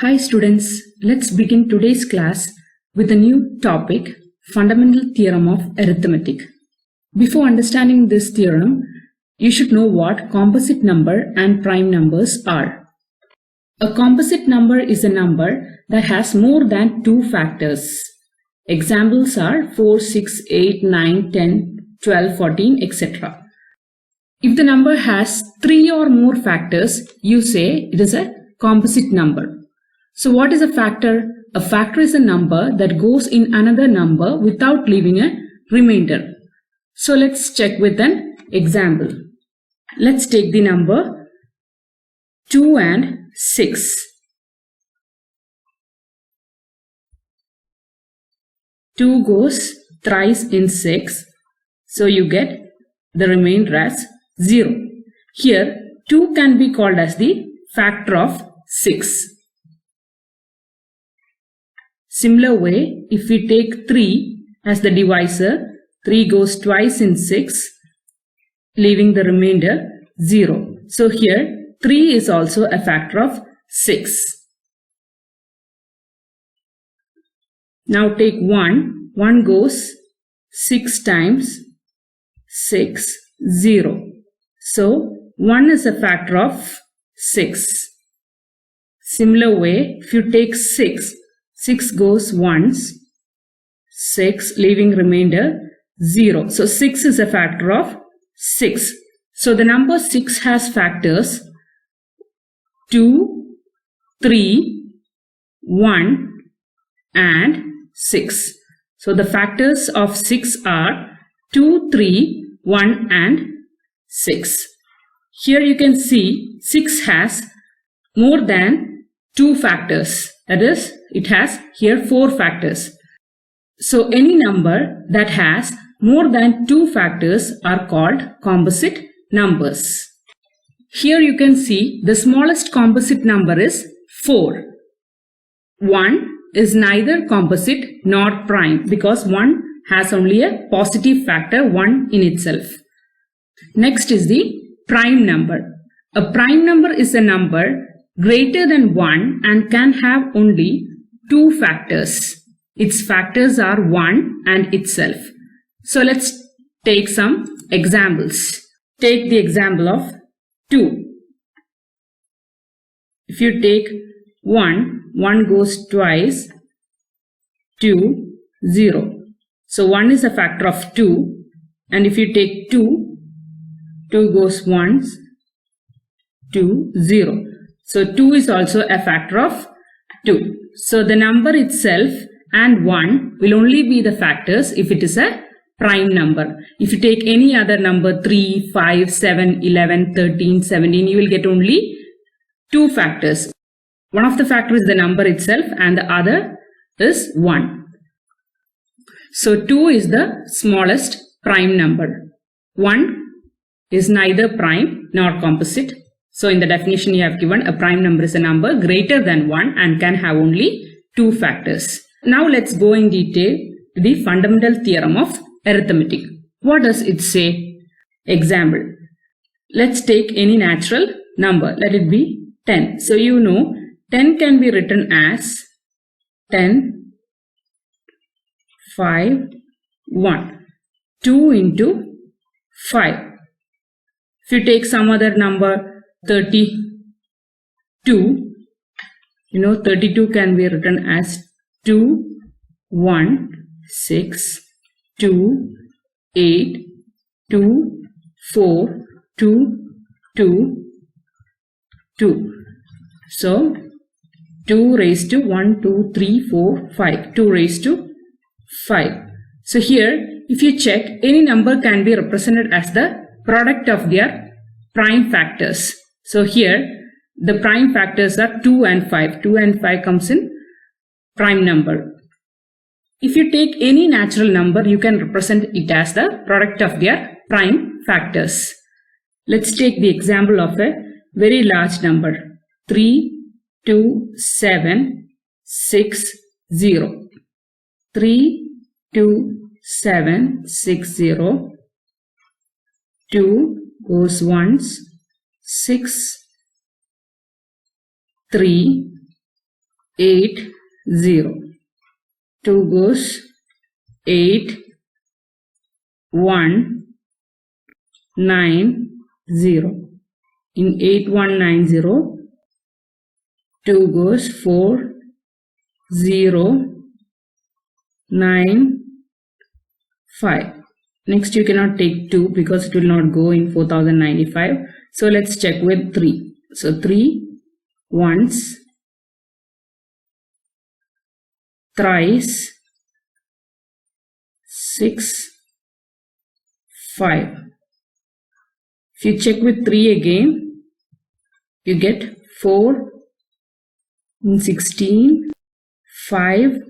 Hi students, let's begin today's class with a new topic, Fundamental Theorem of Arithmetic. Before understanding this theorem, you should know what composite number and prime numbers are. A composite number is a number that has more than two factors. Examples are 4, 6, 8, 9, 10, 12, 14, etc. If the number has three or more factors, you say it is a composite number. So what is a factor? A factor is a number that goes in another number without leaving a remainder. So let's check with an example. Let's take the number 2 and 6. Two goes thrice in 6. So you get the remainder as 0. Here 2 can be called as the factor of 6. Similar way, if we take 3 as the divisor, 3 goes twice in 6, leaving the remainder 0. So here 3 is also a factor of 6. Now take 1. 1 goes 6 times 6, 0. So 1 is a factor of 6. Similar way, if you take 6, 6 goes once, 6, leaving remainder 0. So 6 is a factor of 6. So the number 6 has factors 2, 3, 1 and 6. So the factors of 6 are 2, 3, 1 and 6. Here you can see 6 has more than 2 factors. That is, it has here 4 factors. So any number that has more than 2 factors are called composite numbers. Here you can see the smallest composite number is 4. 1 is neither composite nor prime because 1 has only a positive factor 1 in itself. Next is the prime number. A prime number is a number greater than 1 and can have only 2 factors. Its factors are 1 and itself. So let's take some examples. Take the example of 2. If you take 1, 1 goes twice, 2, 0. So 1 is a factor of 2. And if you take 2, 2 goes once, 2, 0. So 2 is also a factor of 2. So the number itself and 1 will only be the factors if it is a prime number. If you take any other number 3, 5, 7, 11, 13, 17, you will get only 2 factors. One of the factors is the number itself and the other is 1. So 2 is the smallest prime number. 1 is neither prime nor composite. So in the definition you have given, a prime number is a number greater than 1 and can have only 2 factors. Now let's go in detail to the fundamental theorem of arithmetic. What does it say? Example. Let's take any natural number. Let it be 10. So you know 10 can be written as 10, 5, 1. 2 into 5. If you take some other number 32, 32 can be written as 2, 1, 6, 2, 8, 2, 4, 2, 2, 2. So 2 raised to 1, 2, 3, 4, 5. 2 raised to 5. So here, if you check, any number can be represented as the product of their prime factors. So here, the prime factors are 2 and 5. 2 and 5 comes in prime number. If you take any natural number, you can represent it as the product of their prime factors. Let's take the example of a very large number. 3, 2, 7, 6, 0. 3, 2, 7, 6, 0. 2 goes once, 6, 3, 8, 0. 2 goes 8, 1, 9, 0. In 8190, 2 goes 4, 0, 9, 5. Next you cannot take 2 because it will not go in 4095. So let's check with 3. So 3 once, thrice, 6, 5. If you check with 3 again, you get 4, 16, 5,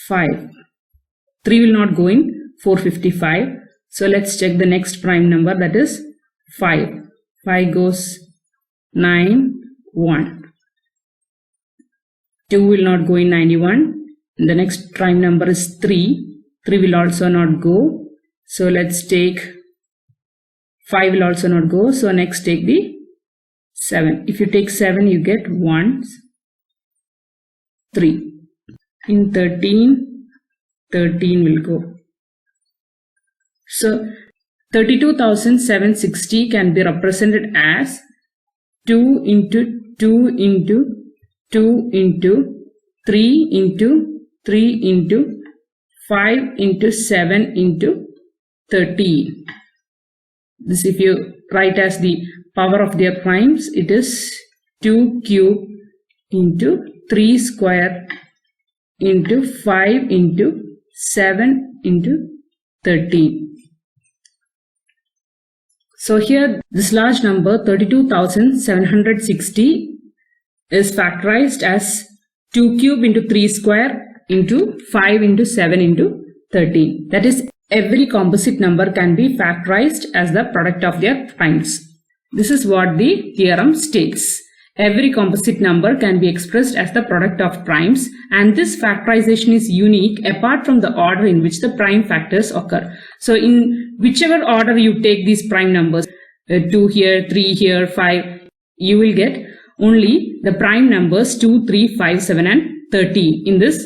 5. 3 will not go in 455. So let's check the next prime number, that is 5. 5 goes 9, 1. 2 will not go in 91. The next prime number is 3. 3 will also not go. So let's take 5 will also not go. So next take the 7. If you take 7, you get 1, 3. In 13, 13 will go. So 32,760 can be represented as 2 into 2 into 2 into 3 into 3 into 5 into 7 into 13. This, if you write as the power of their primes, it is 2 cube into 3 square into 5 into 7 into 13. So here this large number 32,760 is factorized as 2 cube into 3 square into 5 into 7 into 13. That is, every composite number can be factorized as the product of their primes. This is what the theorem states. Every composite number can be expressed as the product of primes, and this factorization is unique apart from the order in which the prime factors occur. So in whichever order you take these prime numbers, 2 here, 3 here, 5, you will get only the prime numbers 2, 3, 5, 7 and 13 in this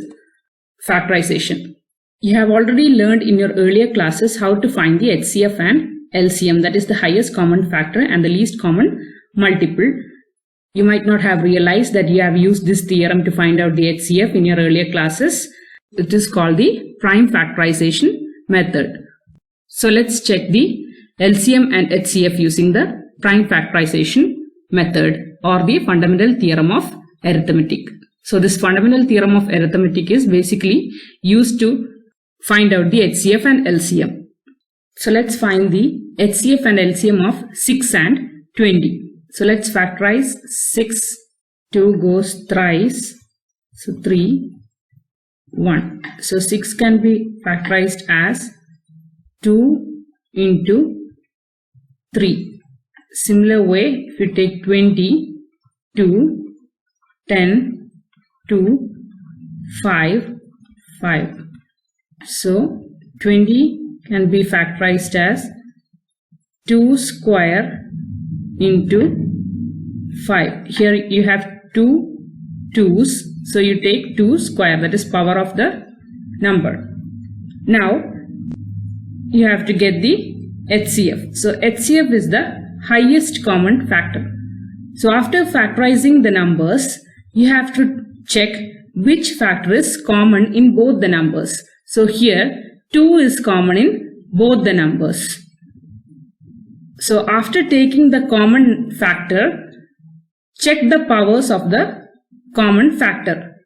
factorization. You have already learned in your earlier classes how to find the HCF and LCM, that is the highest common factor and the least common multiple. You might not have realized that you have used this theorem to find out the HCF in your earlier classes. It is called the prime factorization method. So let's check the LCM and HCF using the prime factorization method or the fundamental theorem of arithmetic. So this fundamental theorem of arithmetic is basically used to find out the HCF and LCM. So let's find the HCF and LCM of 6 and 20. So let's factorize 6. 2 goes thrice. So 3, 1. So 6 can be factorized as 2 into 3. Similar way, if you take 20, 2, 10, 2, 5, 5. So 20 can be factorized as 2 square into 5. Here you have 2 2's, so you take 2 square, that is power of the number. Now you have to get the HCF. So HCF is the highest common factor. So after factorizing the numbers, you have to check which factor is common in both the numbers. So here 2 is common in both the numbers. So after taking the common factor, check the powers of the common factor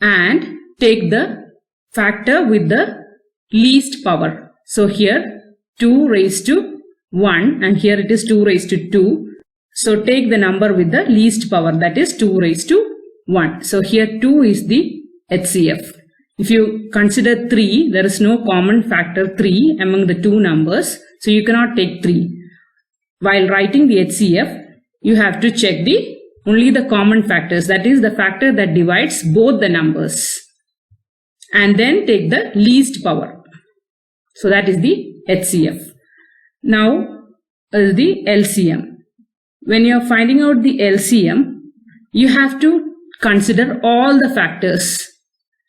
and take the factor with the least power. So here 2 raised to 1 and here it is 2 raised to 2. So take the number with the least power, that is 2 raised to 1. So here 2 is the HCF. If you consider 3, there is no common factor 3 among the two numbers. So you cannot take 3. While writing the HCF, you have to check only the common factors, that is the factor that divides both the numbers, and then take the least power. So that is the HCF. Now the LCM. When you are finding out the LCM, you have to consider all the factors.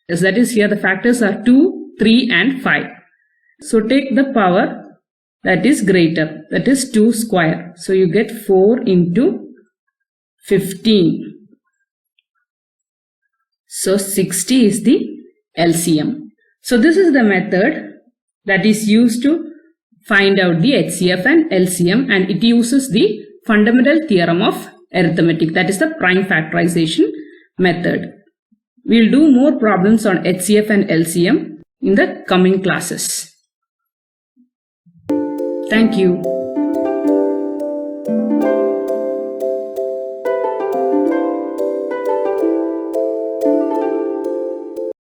Yes, that is here the factors are 2, 3 and 5. So take the power that is greater, that is 2 square. So you get 4 into 15. So 60 is the LCM. So this is the method that is used to find out the HCF and LCM, and it uses the fundamental theorem of arithmetic, that is the prime factorization method. We will do more problems on HCF and LCM in the coming classes. Thank you.